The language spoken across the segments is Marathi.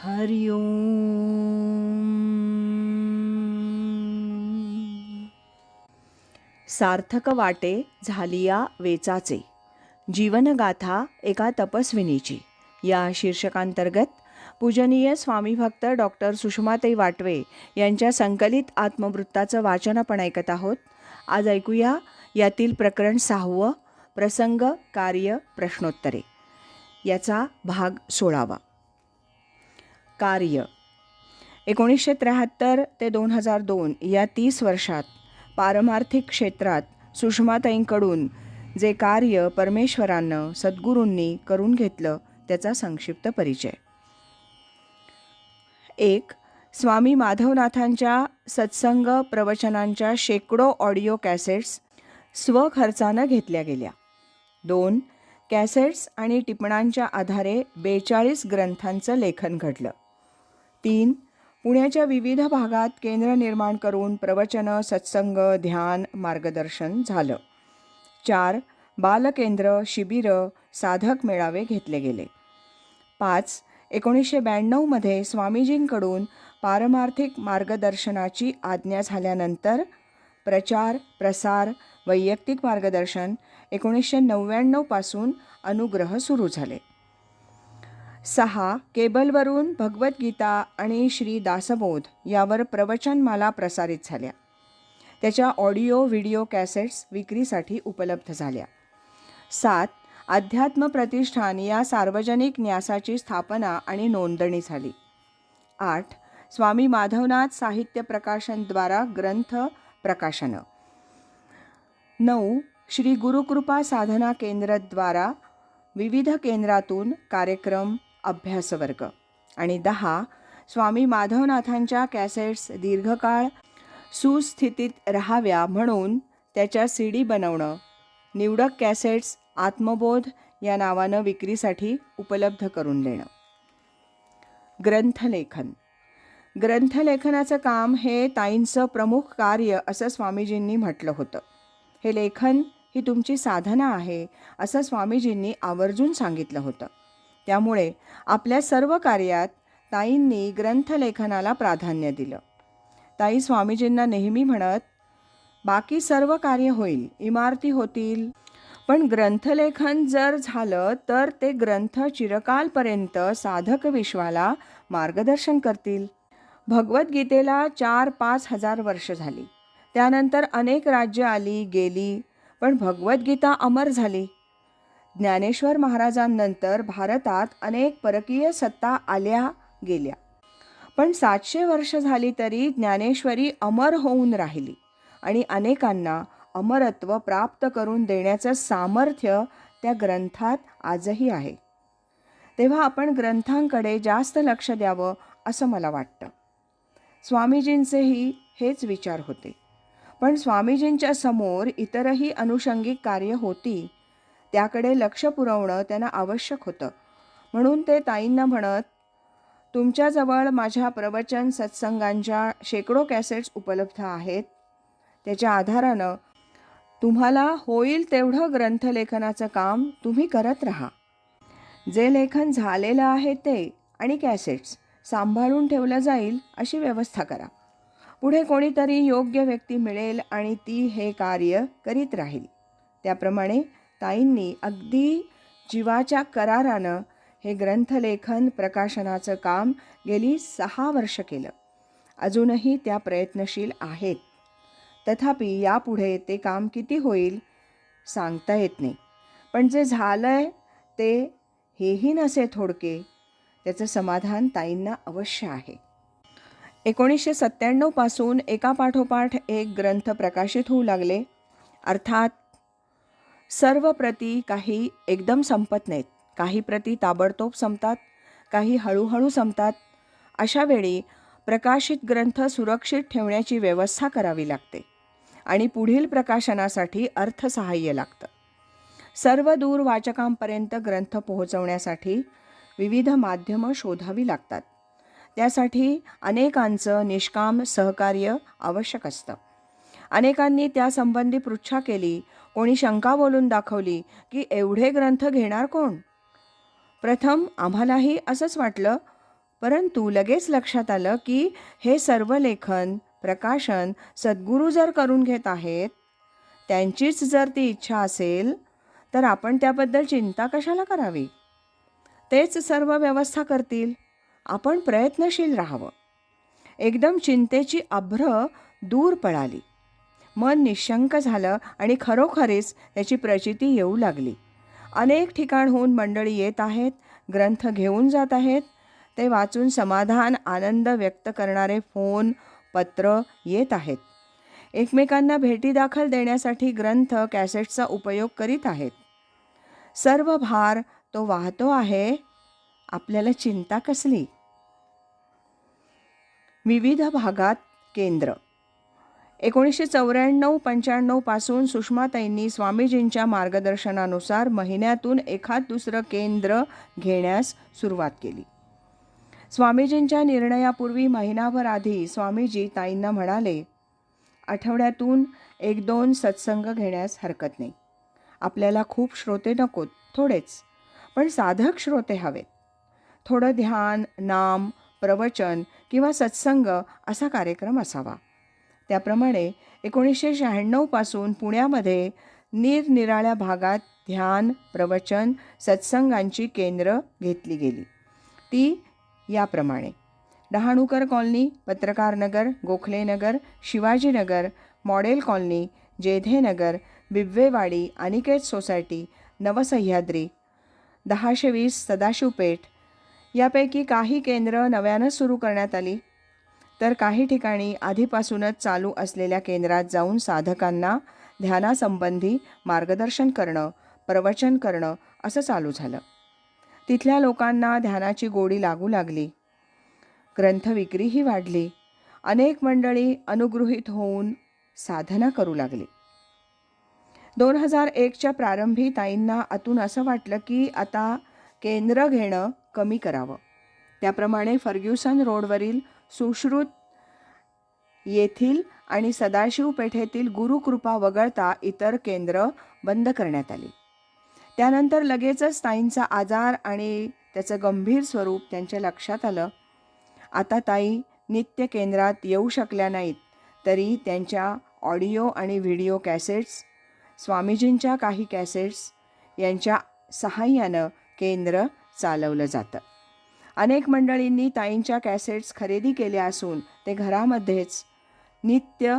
हरि ओम. सार्थक वाटे झालिया वेचाचे, जीवनगाथा एका तपस्विनीची या शीर्षकांतर्गत पूजनीय स्वामीभक्त डॉक्टर सुषमाताई वाटवे यांच्या संकलित आत्मवृत्ताचं वाचन आपण ऐकत आहोत. आज ऐकूया यातील प्रकरण 6, प्रसंग कार्य प्रश्नोत्तरे, याचा भाग 16. कार्य. 1973 ते 2002 या 30 वर्षात पारमार्थिक क्षेत्रात सुषमाताईंकडून जे कार्य परमेश्वरानं सद्गुरूंनी करून घेतलं त्याचा संक्षिप्त परिचय. 1. स्वामी माधवनाथांच्या सत्संग प्रवचनांच्या शेकडो ऑडिओ कॅसेट्स स्वखर्चानं घेतल्या गेल्या. 2. कॅसेट्स आणि टिपणांच्या आधारे 42 ग्रंथांचं लेखन घडलं. 3. पुण्याच्या विविध भागात केंद्र निर्माण करून प्रवचनं, सत्संग, ध्यान, मार्गदर्शन झालं. 4. बालकेंद्र, शिबिरं, साधक मेळावे घेतले गेले. 5. 1992 स्वामीजींकडून पारमार्थिक मार्गदर्शनाची आज्ञा झाल्यानंतर प्रचार, प्रसार, वैयक्तिक मार्गदर्शन 1999 अनुग्रह सुरू झाले. 6. केबलवरून भगवद्गीता आणि श्री दासबोध यावर प्रवचनमाला प्रसारित झाल्या. त्याच्या ऑडिओ व्हिडिओ कॅसेट्स विक्रीसाठी उपलब्ध झाल्या. 7. अध्यात्म प्रतिष्ठान या सार्वजनिक न्यासाची स्थापना आणि नोंदणी झाली. 8. स्वामी माधवनाथ साहित्य प्रकाशनद्वारा ग्रंथ प्रकाशनं. 9. श्री गुरुकृपा साधना केंद्रद्वारा विविध केंद्रातून कार्यक्रम, अभ्यासवर्ग. आणि 10. स्वामी माधवनाथांच्या कॅसेट्स दीर्घकाळ सुस्थितीत राहाव्या म्हणून त्याच्या CD बनवणं, निवडक कॅसेट्स आत्मबोध या नावानं विक्रीसाठी उपलब्ध करून देणं. ग्रंथलेखन. ग्रंथलेखनाचं काम हे ताईंचं प्रमुख कार्य असं स्वामीजींनी म्हटलं होतं. हे लेखन ही तुमची साधना आहे असं स्वामीजींनी आवर्जून सांगितलं होतं. त्यामुळे आपल्या सर्व कार्यात ताईंनी ग्रंथलेखनाला प्राधान्य दिलं. ताई स्वामीजींना नेहमी म्हणत, बाकी सर्व कार्य होईल, इमारती होतील, पण ग्रंथलेखन जर झालं तर ते ग्रंथ चिरकालपर्यंत साधक विश्वाला मार्गदर्शन करतील. भगवद्गीतेला 4-5 हजार वर्ष झाली. त्यानंतर अनेक राज्य आली गेली, पण भगवद्गीता अमर झाली. ज्ञानेश्वर महाराजांनंतर भारतात अनेक परकीय सत्ता आल्या गेल्या, पण 700 वर्ष झाली तरी ज्ञानेश्वरी अमर होऊन राहिली आणि अनेकांना अमरत्व प्राप्त करून देण्याचं सामर्थ्य त्या ग्रंथात आजही आहे. तेव्हा आपण ग्रंथांकडे जास्त लक्ष द्यावं असं मला वाटतं. स्वामीजींचेही हेच विचार होते. पण स्वामीजींच्या समोर इतरही अनुषंगिक कार्य होती, त्याकडे लक्ष पुरवणं त्यांना आवश्यक होतं. म्हणून ते ताईंना म्हणत, तुमच्याजवळ माझ्या प्रवचन सत्संगांच्या शेकडो कॅसेट्स उपलब्ध आहेत. त्याच्या आधारानं तुम्हाला होईल तेवढं ग्रंथलेखनाचं काम तुम्ही करत राहा. जे लेखन झालेलं आहे ते आणि कॅसेट्स सांभाळून ठेवलं जाईल अशी व्यवस्था करा. पुढे कोणीतरी योग्य व्यक्ती मिळेल आणि ती हे कार्य करीत राहील. त्याप्रमाणे ताईंनी अगदी जीवाच्या करारानं हे ग्रंथलेखन प्रकाशनाचं काम गेली 6 वर्ष केलं. अजूनही त्या प्रयत्नशील आहेत. तथापि यापुढे ते काम किती होईल सांगता येत नाही. पण जे झालंय ते हेही नसे थोडके, त्याचं समाधान ताईंना अवश्य आहे. 1997 एकापाठोपाठ एक ग्रंथ प्रकाशित होऊ लागले. अर्थात सर्व प्रती काही एकदम संपत नाहीत. काही प्रती ताबडतोब संपतात, काही हळूहळू संपतात. अशा वेळी प्रकाशित ग्रंथ सुरक्षित ठेवण्याची व्यवस्था करावी लागते आणि पुढील प्रकाशनासाठी अर्थसहाय्य लागतं. सर्व दूर वाचकांपर्यंत ग्रंथ पोहोचवण्यासाठी विविध माध्यमं शोधावी लागतात. त्यासाठी अनेकांचं निष्काम सहकार्य आवश्यक असतं. अनेकांनी त्यासंबंधी पृच्छा केली. कोणी शंका बोलून दाखवली की एवढे ग्रंथ घेणार कोण. प्रथम आम्हालाही असंच वाटलं, परंतु लगेच लक्षात आलं की हे सर्व लेखन प्रकाशन सद्गुरू जर करून घेत आहेत, त्यांचीच जर ती इच्छा असेल, तर आपण त्याबद्दल चिंता कशाला करावी? तेच सर्व व्यवस्था करतील, आपण प्रयत्नशील राहावं. एकदम चिंतेची अभ्र दूर पळाली. मन निशंक झालं आणि खरोखरीच त्याची प्रचिती येऊ लागली. अनेक ठिकाणहून मंडळी येत आहेत, ग्रंथ घेऊन जात आहेत. ते वाचून समाधान आनंद व्यक्त करणारे फोन पत्र येत आहेत. एकमेकांना भेटीदाखल देण्यासाठी ग्रंथ कॅसेटचा उपयोग करीत आहेत. सर्व भार तो वाहतो आहे, आपल्याला चिंता कसली? विविध भागात केंद्र. 1994-95 पासून सुषमाताईंनी स्वामीजींच्या मार्गदर्शनानुसार महिन्यातून एखाद दुसरं केंद्र घेण्यास सुरुवात केली. स्वामीजींच्या निर्णयापूर्वी महिनाभर आधी स्वामीजी ताईंना म्हणाले, आठवड्यातून 1-2 सत्संग घेण्यास हरकत नाही. आपल्याला खूप श्रोते नकोत, थोडेच, पण साधक श्रोते हवेत. थोडं ध्यान, नाम, प्रवचन किंवा सत्संग असा कार्यक्रम असावा. त्याप्रमाणे 1996 पासून पुण्यामध्ये निरनिराळ्या भागात ध्यान, प्रवचन, सत्संगांची केंद्र घेतली गेली. ती याप्रमाणे: Dahanukar colony, Patrakarnagar, Gokhalenagar, Shivajinagar, model colony, Jedhenagar, Bibwewadi, Aniket society, Navsahyadri, 1020 Sadashivpeth. यापैकी काही केंद्र नव्यानं सुरू करण्यात आली, तर काही ठिकाणी आधीपासूनच चालू असलेल्या केंद्रात जाऊन साधकांना ध्यानासंबंधी मार्गदर्शन करणं, प्रवचन करणं असं चालू झालं. तिथल्या लोकांना ध्यानाची गोडी लागू लागली. ग्रंथविक्रीही वाढली. अनेक मंडळी अनुगृहीत होऊन साधना करू लागली. 2001च्या प्रारंभी ताईंना आतून असं वाटलं की आता केंद्र घेणं कमी करावं. त्याप्रमाणे फर्ग्युसन रोडवरील सुश्रुत येथील आणि सदाशिव पेठेतील गुरुकृपा वगळता इतर केंद्र बंद करण्यात आली. त्यानंतर लगेचच ताईंचा आजार आणि त्याचं गंभीर स्वरूप त्यांच्या लक्षात आलं. आता ताई नित्य केंद्रात येऊ शकल्या नाहीत, तरी त्यांच्या ऑडिओ आणि व्हिडिओ कॅसेट्स, स्वामीजींच्या काही कॅसेट्स यांच्या सहाय्यानं केंद्र चालवलं जातं. अनेक मंडळींनी ताईंच्या कॅसेट्स खरेदी केल्या असून ते घरामध्येच नित्य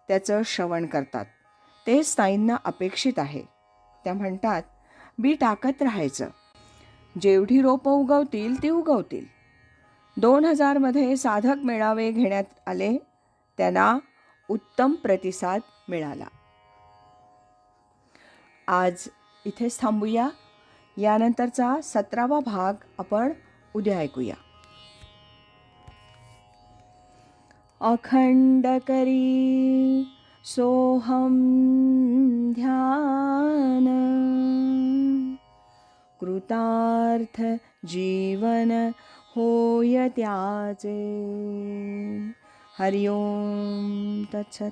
त्याचं श्रवण करतात. तेच ताईंना अपेक्षित आहे. त्या म्हणतात, बी टाकत राहायचं, जेवढी रोपं उगवतील ती उगवतील. 2000मध्ये साधक मेळावे घेण्यात आले, त्यांना उत्तम प्रतिसाद मिळाला. आज इथेच थांबूया. यानंतरचा 17वा भाग आपण उद्या ऐकूया. अखंड करी सोहम ध्यान, कृतार्थ जीवन होय त्याचे. हरिओम तत्सत.